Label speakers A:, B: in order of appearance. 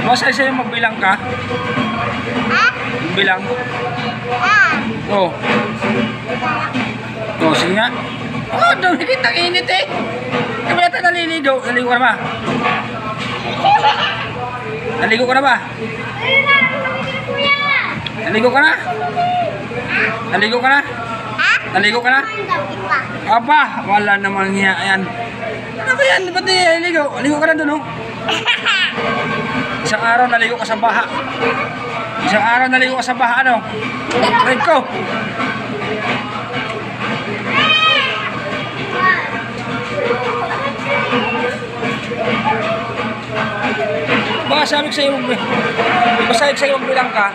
A: Masaya sa'yo magbilang ka? Magbilang? Oo. Oo, sige nga. Oh, dumikit ang init eh. Kaya yata naliligaw. Naligo ka na ba? Naligo ka na ba? Naligo ka na? Naligo ka na? Naligo ka na? Aba, wala naman niya. Ayan. Ano ba yan? Ba't naligo? Naligo ka na doon, oh. Isang araw naligo ka sa baha. Isang araw naligo ka sa baha, ano? Red ko. Baka sabi ko sa'yo magbilang ka.